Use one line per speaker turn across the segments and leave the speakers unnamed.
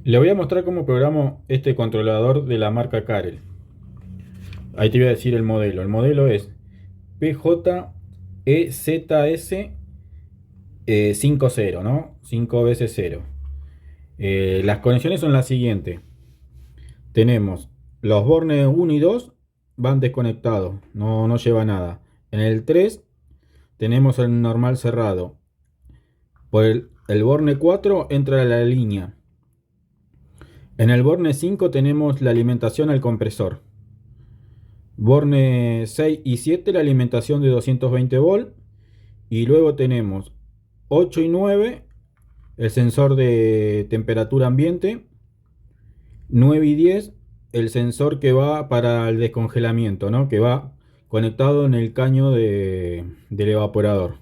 Le voy a mostrar cómo programo este controlador de la marca Carel. Ahí te voy a decir el modelo. El modelo es PJEZS 50, ¿no? 5 veces 0. Las conexiones son las siguientes. Tenemos los bornes 1 y 2 van desconectados, no lleva nada. En el 3 tenemos el normal cerrado. Por el borne 4 entra a la línea. En el borne 5 tenemos la alimentación al compresor. Borne 6 y 7 la alimentación de 220 volt. Y luego tenemos 8 y 9 el sensor de temperatura ambiente. 9 y 10 el sensor que va para el descongelamiento, ¿no? Que va conectado en el caño del evaporador.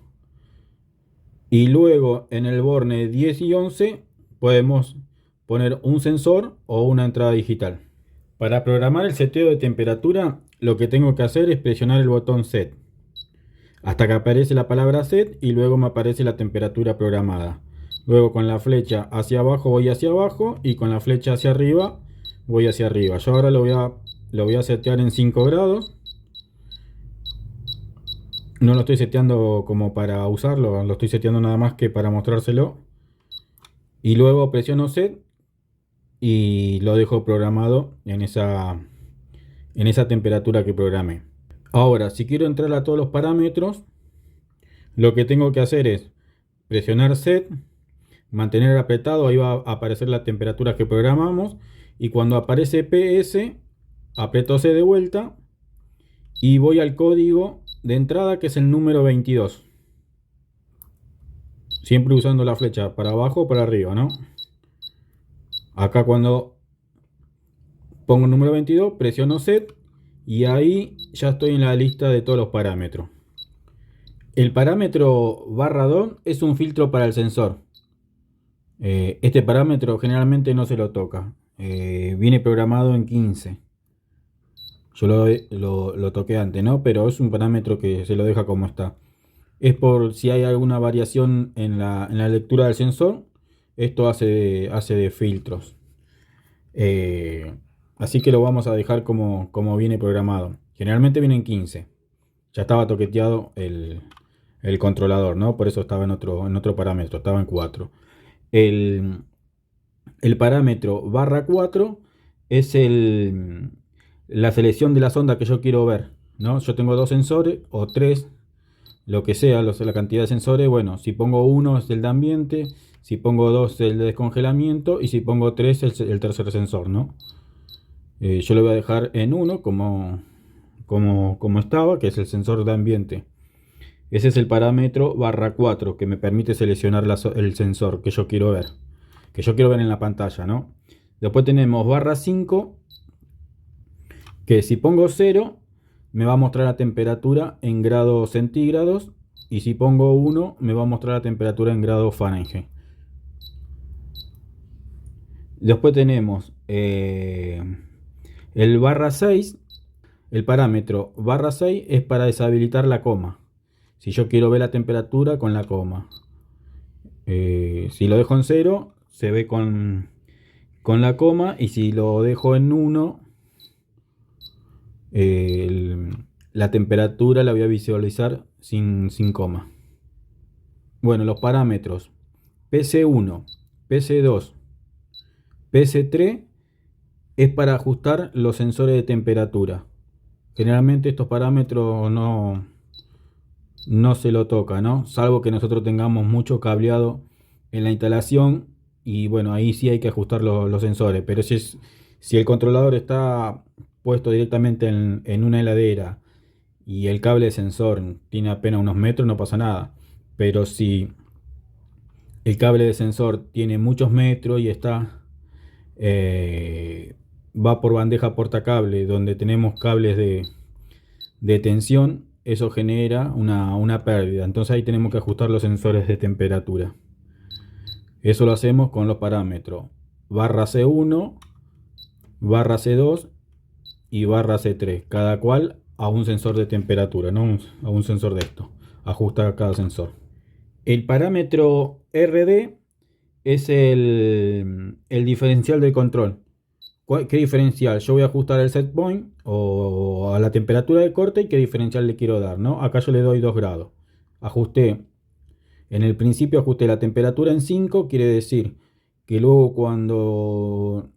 Y luego en el borne 10 y 11 podemos poner un sensor o una entrada digital. Para programar el seteo de temperatura, lo que tengo que hacer es presionar el botón Set hasta que aparece la palabra Set y luego me aparece la temperatura programada. Luego con la flecha hacia abajo voy hacia abajo y con la flecha hacia arriba voy hacia arriba. Yo ahora lo voy a setear en 5 grados. No lo estoy seteando como para usarlo, lo estoy seteando nada más que para mostrárselo. Y luego presiono Set y lo dejo programado en esa temperatura que programé. Ahora, si quiero entrar a todos los parámetros, lo que tengo que hacer es presionar Set, mantener apretado, ahí va a aparecer la temperatura que programamos. Y cuando aparece PS, aprieto C de vuelta y voy al código de entrada, que es el número 22. Siempre usando la flecha para abajo o para arriba, ¿no? Acá cuando pongo el número 22, presiono Set y ahí ya estoy en la lista de todos los parámetros. El parámetro /2 es un filtro para el sensor. Este parámetro generalmente no se lo toca. Viene programado en 15. Yo lo toqué antes, ¿no? Pero es un parámetro que se lo deja como está. Es por si hay alguna variación en la lectura del sensor. Esto hace de filtros. Así que lo vamos a dejar como viene programado. Generalmente viene en 15. Ya estaba toqueteado el controlador, ¿no? Por eso estaba en otro parámetro, estaba en 4. El parámetro /4 es la selección de la sonda que yo quiero ver, ¿no? Yo tengo 2 sensores o 3, lo que sea, la cantidad de sensores. Bueno, si pongo 1 es el de ambiente, si pongo 2 es el de descongelamiento y si pongo 3 es el tercer sensor, ¿no? Yo lo voy a dejar en 1 como estaba, que es el sensor de ambiente. Ese es el parámetro /4 que me permite seleccionar el sensor que yo quiero ver. Que yo quiero ver en la pantalla, ¿no? Después tenemos /5, que si pongo 0 me va a mostrar la temperatura en grados centígrados, y si pongo 1 me va a mostrar la temperatura en grados Fahrenheit. Después tenemos el /6. El parámetro /6 es para deshabilitar la coma. Si yo quiero ver la temperatura con la coma. Si lo dejo en 0 se ve con la coma, y si lo dejo en 1 la temperatura la voy a visualizar sin coma. Bueno, los parámetros PC1, PC2, PC3 es para ajustar los sensores de temperatura. Generalmente estos parámetros no se lo toca, ¿no? Salvo que nosotros tengamos mucho cableado en la instalación, y bueno, ahí sí hay que ajustar los sensores. Pero si el controlador está puesto directamente en una heladera y el cable de sensor tiene apenas unos metros, no pasa nada. Pero si el cable de sensor tiene muchos metros y va por bandeja portacable donde tenemos cables de tensión, eso genera una pérdida. Entonces ahí tenemos que ajustar los sensores de temperatura. Eso lo hacemos con los parámetros /C1, /C2 y /C3, cada cual a un sensor de temperatura, ¿no? A un sensor de esto. Ajusta cada sensor. El parámetro RD es el diferencial del control. ¿Qué diferencial? Yo voy a ajustar el set point o a la temperatura de corte y qué diferencial le quiero dar, ¿no? Acá yo le doy 2 grados. Ajusté, en el principio ajusté la temperatura en 5, quiere decir que luego cuando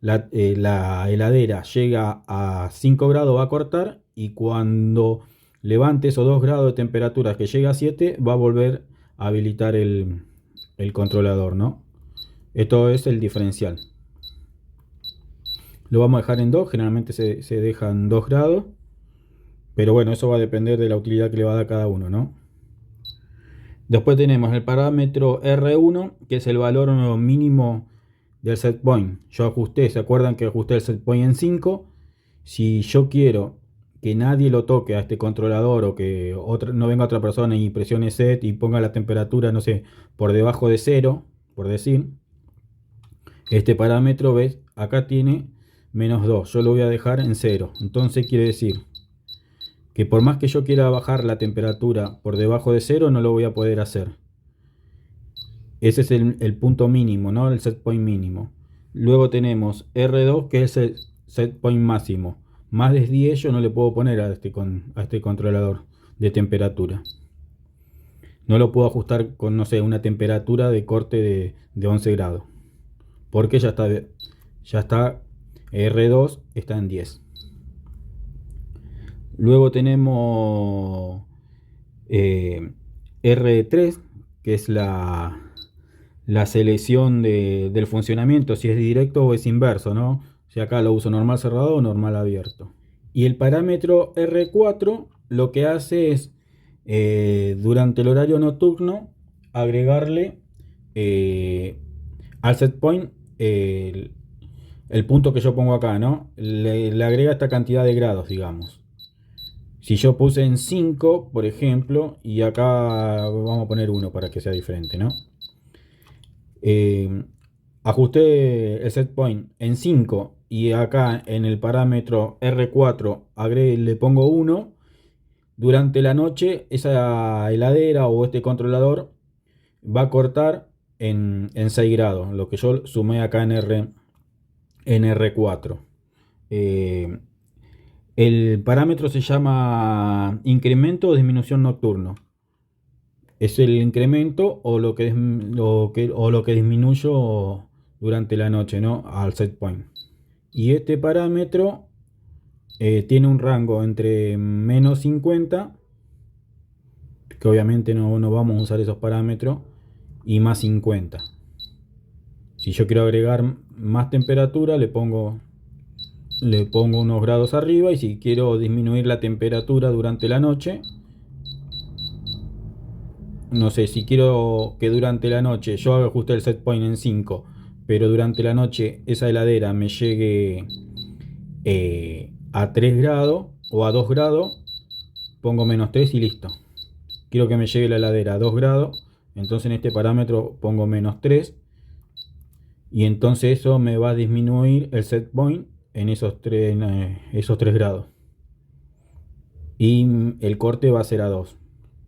la heladera llega a 5 grados va a cortar, y cuando levante esos 2 grados de temperatura que llega a 7 va a volver a habilitar el controlador, ¿no? Esto es el diferencial. Lo vamos a dejar en 2, generalmente se deja en 2 grados, pero bueno, eso va a depender de la utilidad que le va a dar cada uno, ¿no? Después tenemos el parámetro R1, que es el valor mínimo del set point. Yo ajusté, ¿se acuerdan que ajusté el set point en 5? Si yo quiero que nadie lo toque a este controlador, o que no venga otra persona y presione set y ponga la temperatura, no sé, por debajo de 0, por decir, este parámetro, ¿ves? Acá tiene -2, yo lo voy a dejar en 0. Entonces quiere decir que por más que yo quiera bajar la temperatura por debajo de 0, no lo voy a poder hacer. Ese es el punto mínimo, ¿no? El set point mínimo. Luego tenemos R2, que es el set point máximo. Más de 10 yo no le puedo poner a este controlador de temperatura. No lo puedo ajustar con, no sé, una temperatura de corte de 11 grados. Porque ya está, R2 está en 10. Luego tenemos R3, que es la selección del funcionamiento, si es directo o es inverso, ¿no? Si acá lo uso normal cerrado o normal abierto. Y el parámetro R4 lo que hace es, durante el horario nocturno, agregarle al set point el punto que yo pongo acá, ¿no? Le agrega esta cantidad de grados, digamos. Si yo puse en 5, por ejemplo, y acá vamos a poner 1 para que sea diferente, ¿no? Ajusté el set point en 5 y acá en el parámetro R4 le pongo 1. Durante la noche esa heladera o este controlador va a cortar en 6 grados, lo que yo sumé acá en R4. Eh, el parámetro se llama incremento o disminución nocturno. Es el incremento o lo que disminuyo durante la noche, ¿no? Al set point. Y este parámetro tiene un rango entre -50, que obviamente no vamos a usar esos parámetros, y +50. Si yo quiero agregar más temperatura, le pongo unos grados arriba, y si quiero disminuir la temperatura durante la noche, no sé, si quiero que durante la noche yo ajuste el set point en 5, pero durante la noche esa heladera me llegue a 3 grados o a 2 grados, pongo -3 y listo. Quiero que me llegue la heladera a 2 grados, entonces en este parámetro pongo -3, y entonces eso me va a disminuir el set point en esos 3 grados. Y el corte va a ser a 2.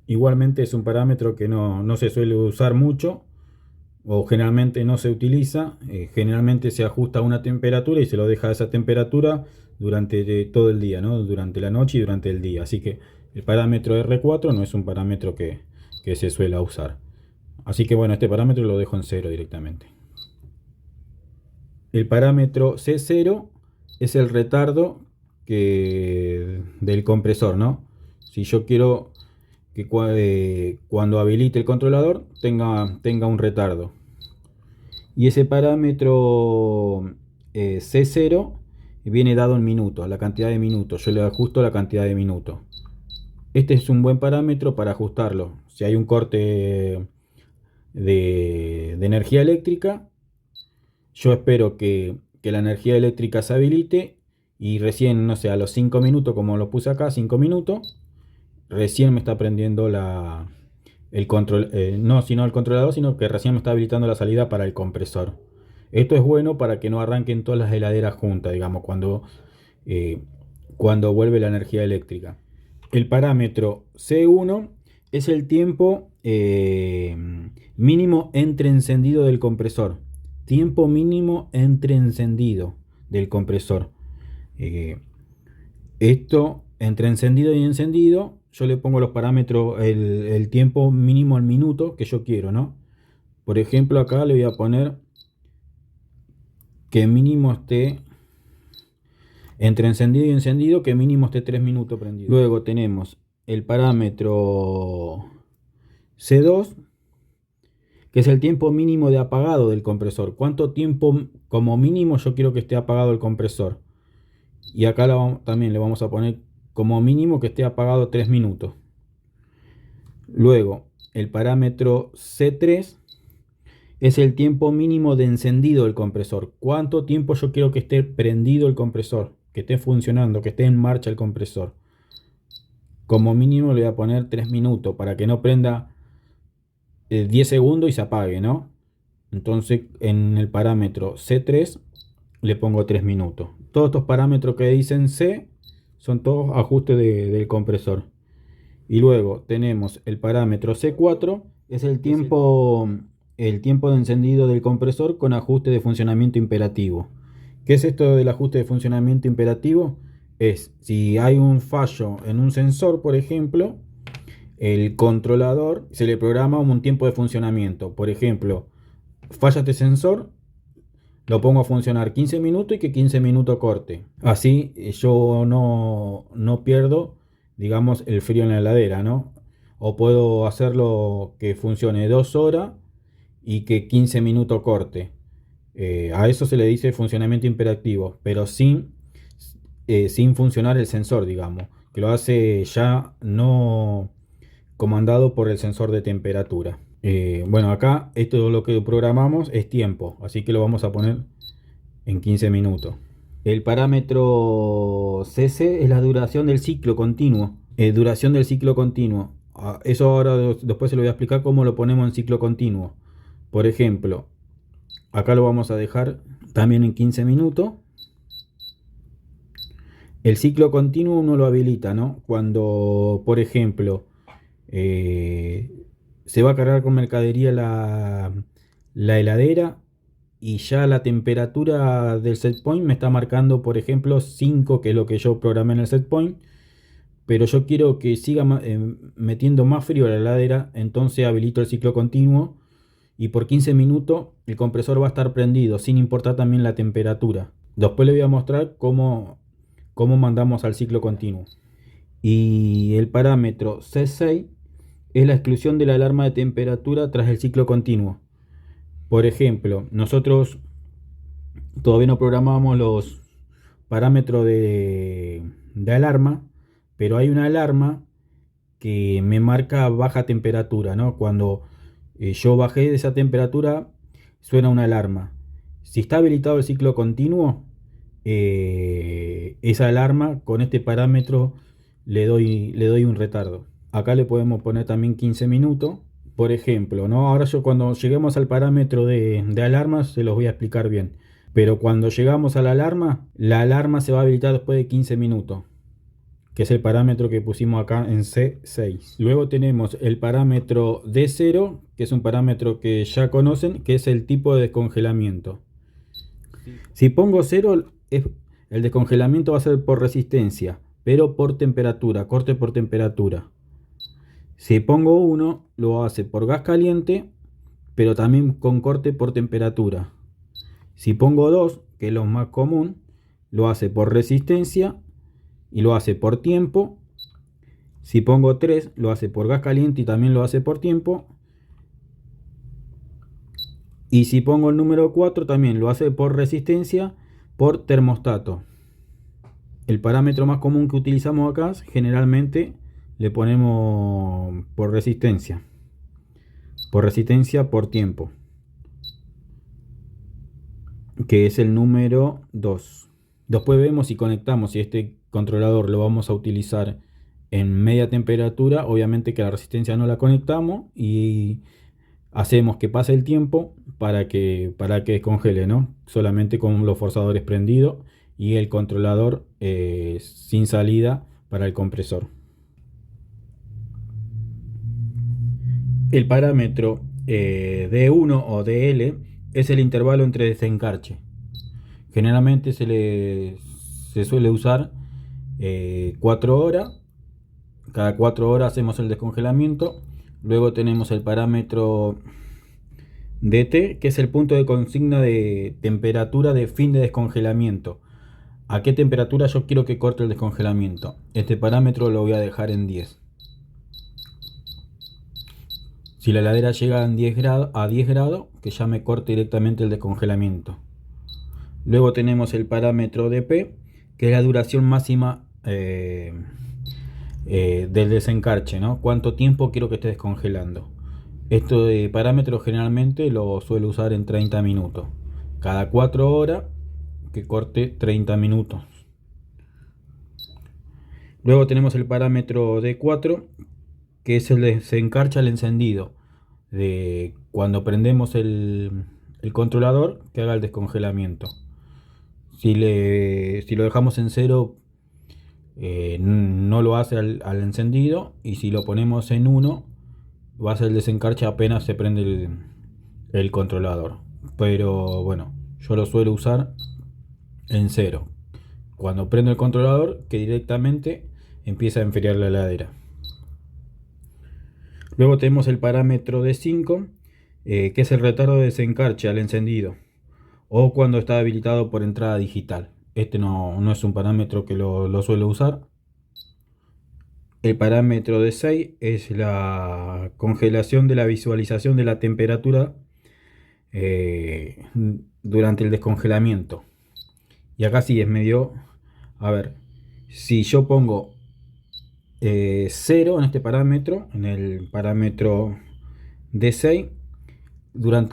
Igualmente es un parámetro que no se suele usar mucho, o generalmente no se utiliza. Generalmente se ajusta a una temperatura y se lo deja a esa temperatura durante todo el día, ¿no? Durante la noche y durante el día. Así que el parámetro R4 no es un parámetro que se suele usar. Así que bueno, este parámetro lo dejo en 0 directamente. El parámetro C0 es el retardo del compresor, ¿no? Si yo quiero que cuando habilite el controlador tenga un retardo. Y ese parámetro C0 viene dado en minutos, la cantidad de minutos. Yo le ajusto la cantidad de minutos. Este es un buen parámetro para ajustarlo. Si hay un corte de energía eléctrica, yo espero que la energía eléctrica se habilite, y recién, no sé, a los 5 minutos, como lo puse acá, 5 minutos, recién me está prendiendo el control, no sino el controlador, sino que recién me está habilitando la salida para el compresor. Esto es bueno para que no arranquen todas las heladeras juntas, digamos, cuando vuelve la energía eléctrica. El parámetro C1 es el tiempo Mínimo entre encendido del compresor. Tiempo mínimo entre encendido del compresor. Eh, Esto entre encendido y encendido, yo le pongo los parámetros, el tiempo mínimo al minuto que yo quiero, ¿no? Por ejemplo, acá le voy a poner que mínimo esté entre encendido y encendido, que mínimo esté 3 minutos prendido. Luego tenemos el parámetro C2, que es el tiempo mínimo de apagado del compresor. ¿Cuánto tiempo como mínimo yo quiero que esté apagado el compresor? Y acá también le vamos a poner como mínimo que esté apagado 3 minutos. Luego, el parámetro C3 es el tiempo mínimo de encendido del compresor. ¿Cuánto tiempo yo quiero que esté prendido el compresor? Que esté funcionando, que esté en marcha el compresor. Como mínimo le voy a poner 3 minutos para que no prenda 10 segundos y se apague, ¿no? Entonces en el parámetro C3 le pongo 3 minutos. Todos estos parámetros que dicen C son todos ajustes del compresor. Y luego tenemos el parámetro C4, es el tiempo de encendido del compresor con ajuste de funcionamiento imperativo. ¿Qué es esto del ajuste de funcionamiento imperativo? Es si hay un fallo en un sensor, por ejemplo, el controlador se le programa un tiempo de funcionamiento. Por ejemplo, falla este sensor, lo pongo a funcionar 15 minutos y que 15 minutos corte. Así yo no pierdo, digamos, el frío en la heladera, ¿no? O puedo hacerlo que funcione 2 horas y que 15 minutos corte. A eso se le dice funcionamiento imperativo, pero sin funcionar el sensor, digamos. Que lo hace ya no comandado por el sensor de temperatura. Bueno, acá esto lo que programamos es tiempo, así que lo vamos a poner en 15 minutos. El parámetro CC es la duración del ciclo continuo. Duración del ciclo continuo. Eso ahora después se lo voy a explicar cómo lo ponemos en ciclo continuo. Por ejemplo, acá lo vamos a dejar también en 15 minutos. El ciclo continuo uno lo habilita, ¿no? Cuando, por ejemplo, se va a cargar con mercadería la heladera y ya la temperatura del set point me está marcando, por ejemplo, 5, que es lo que yo programé en el set point, pero yo quiero que siga metiendo más frío a la heladera, entonces habilito el ciclo continuo y por 15 minutos el compresor va a estar prendido sin importar también la temperatura. Después le voy a mostrar cómo mandamos al ciclo continuo. Y el parámetro C6 es la exclusión de la alarma de temperatura tras el ciclo continuo. Por ejemplo, nosotros todavía no programamos los parámetros de alarma, pero hay una alarma que me marca baja temperatura, ¿no? Cuando yo bajé de esa temperatura, suena una alarma. Si está habilitado el ciclo continuo, esa alarma con este parámetro le doy un retardo. Acá le podemos poner también 15 minutos. Por ejemplo, ¿no? Ahora yo cuando lleguemos al parámetro de alarmas se los voy a explicar bien. Pero cuando llegamos a la alarma se va a habilitar después de 15 minutos, que es el parámetro que pusimos acá en C6. Luego tenemos el parámetro D0, que es un parámetro que ya conocen, que es el tipo de descongelamiento. Si pongo 0, el descongelamiento va a ser por resistencia, pero por temperatura, corte por temperatura. Si pongo 1, lo hace por gas caliente, pero también con corte por temperatura. Si pongo 2, que es lo más común, lo hace por resistencia y lo hace por tiempo. Si pongo 3, lo hace por gas caliente y también lo hace por tiempo. Y si pongo el número 4, también lo hace por resistencia, por termostato. El parámetro más común que utilizamos acá generalmente le ponemos por resistencia por tiempo, que es el número 2. Después vemos si conectamos, si este controlador lo vamos a utilizar en media temperatura, obviamente que la resistencia no la conectamos y hacemos que pase el tiempo para que descongele, ¿no? Solamente con los forzadores prendidos y el controlador sin salida para el compresor. El parámetro D1 o DL es el intervalo entre desencarche. Generalmente se suele usar 4 horas. Cada 4 horas hacemos el descongelamiento. Luego tenemos el parámetro DT, que es el punto de consigna de temperatura de fin de descongelamiento. ¿A qué temperatura yo quiero que corte el descongelamiento? Este parámetro lo voy a dejar en 10. Si la heladera llega a 10 grados, que ya me corte directamente el descongelamiento. Luego tenemos el parámetro DP, que es la duración máxima del desencarche, ¿no? ¿Cuánto tiempo quiero que esté descongelando? Esto de parámetro generalmente lo suelo usar en 30 minutos. Cada 4 horas que corte 30 minutos. Luego tenemos el parámetro D4, que es el desencarche al encendido. De cuando prendemos el controlador, que haga el descongelamiento. Si lo dejamos en 0, no lo hace al encendido, y si lo ponemos en 1, va a ser el desencarche apenas se prende el controlador. Pero bueno, yo lo suelo usar en 0. Cuando prendo el controlador, que directamente empieza a enfriar la heladera. Luego tenemos el parámetro de 5, que es el retardo de desencarche al encendido, o cuando está habilitado por entrada digital. Este no es un parámetro que lo suelo usar. El parámetro de 6 es la congelación de la visualización de la temperatura durante el descongelamiento. Y acá sí es medio... A ver, si yo pongo 0 en este parámetro, en el parámetro D6,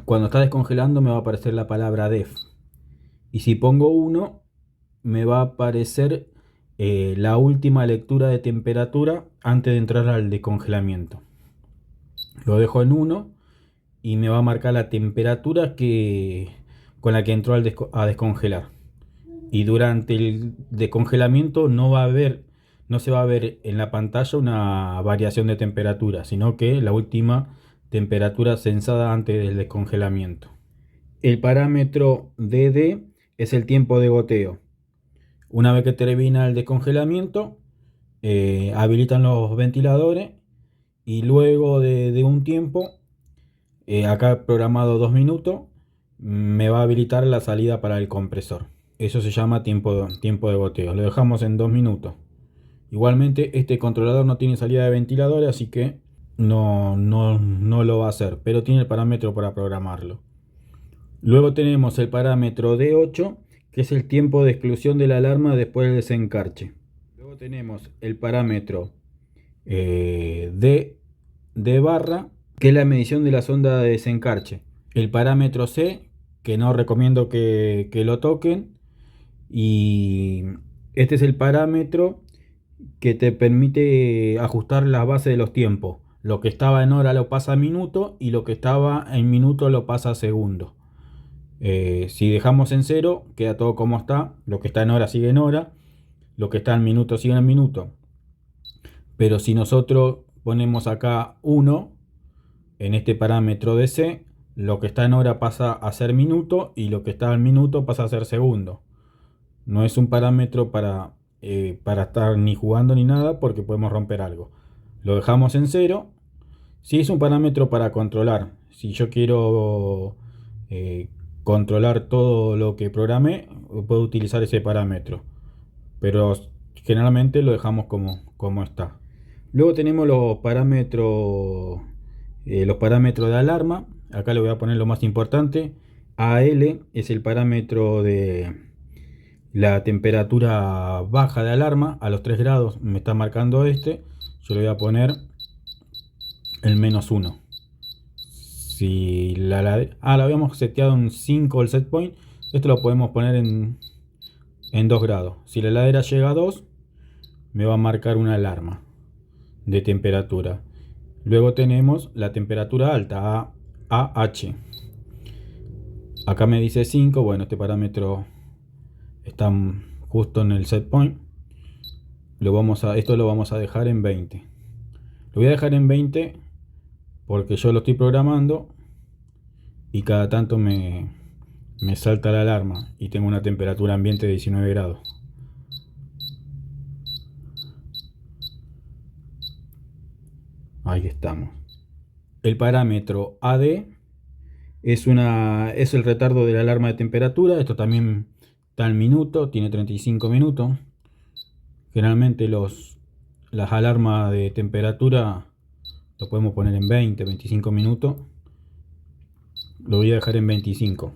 cuando está descongelando me va a aparecer la palabra def. Y si pongo 1, me va a aparecer la última lectura de temperatura antes de entrar al descongelamiento. Lo dejo en 1 y me va a marcar la temperatura con la que entró a descongelar. Y durante el descongelamiento no se va a ver en la pantalla una variación de temperatura, sino que la última temperatura censada antes del descongelamiento. El parámetro DD es el tiempo de goteo. Una vez que termina el descongelamiento, habilitan los ventiladores, y luego de un tiempo, acá programado 2 minutos, me va a habilitar la salida para el compresor. Eso se llama tiempo de goteo. Lo dejamos en 2 minutos. Igualmente este controlador no tiene salida de ventiladores, así que no lo va a hacer, pero tiene el parámetro para programarlo. Luego tenemos el parámetro D8, que es el tiempo de exclusión de la alarma después del desencarche. Luego tenemos el parámetro D barra, que es la medición de la sonda de desencarche. El parámetro C, que no recomiendo que lo toquen. Y este es el parámetro que te permite ajustar las bases de los tiempos. Lo que estaba en hora lo pasa a minuto, y lo que estaba en minuto lo pasa a segundo. Si dejamos en 0, queda todo como está. Lo que está en hora sigue en hora, lo que está en minuto sigue en minuto. Pero si nosotros ponemos acá 1 en este parámetro de C, lo que está en hora pasa a ser minuto, y lo que está en minuto pasa a ser segundo. No es un parámetro para estar ni jugando ni nada, porque podemos romper algo. Lo dejamos en 0. Si es un parámetro para controlar, si yo quiero controlar todo lo que programé, puedo utilizar ese parámetro, pero generalmente lo dejamos como está. Luego tenemos los parámetros de alarma. Acá le voy a poner lo más importante. AL es el parámetro de la temperatura baja de alarma. A los 3 grados me está marcando este. Yo le voy a poner el -1. Si la habíamos seteado en 5 el set point, esto lo podemos poner en 2 grados. Si la heladera llega a 2, me va a marcar una alarma de temperatura. Luego tenemos la temperatura alta, AH. Acá me dice 5. Bueno, este parámetro está justo en el set point. Esto lo vamos a dejar en 20. Lo voy a dejar en 20 porque yo lo estoy programando y cada tanto me salta la alarma y tengo una temperatura ambiente de 19 grados. Ahí estamos. El parámetro AD es el retardo de la alarma de temperatura. Esto también está en minuto, tiene 35 minutos. Generalmente las alarmas de temperatura lo podemos poner en 20, 25 minutos. Lo voy a dejar en 25.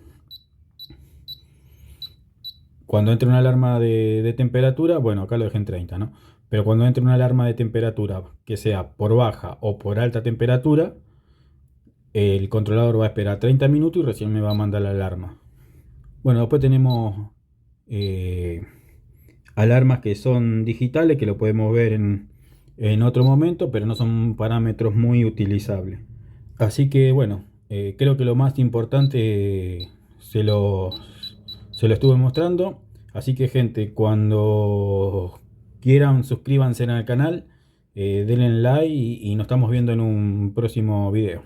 Cuando entre una alarma de temperatura, bueno, acá lo dejé en 30, ¿no? Pero cuando entre una alarma de temperatura que sea por baja o por alta temperatura, el controlador va a esperar 30 minutos y recién me va a mandar la alarma. Bueno, después tenemos alarmas que son digitales, que lo podemos ver en otro momento, pero no son parámetros muy utilizables. Así que bueno, creo que lo más importante se lo estuve mostrando. Así que gente, cuando quieran suscríbanse al canal, denle like y nos estamos viendo en un próximo video.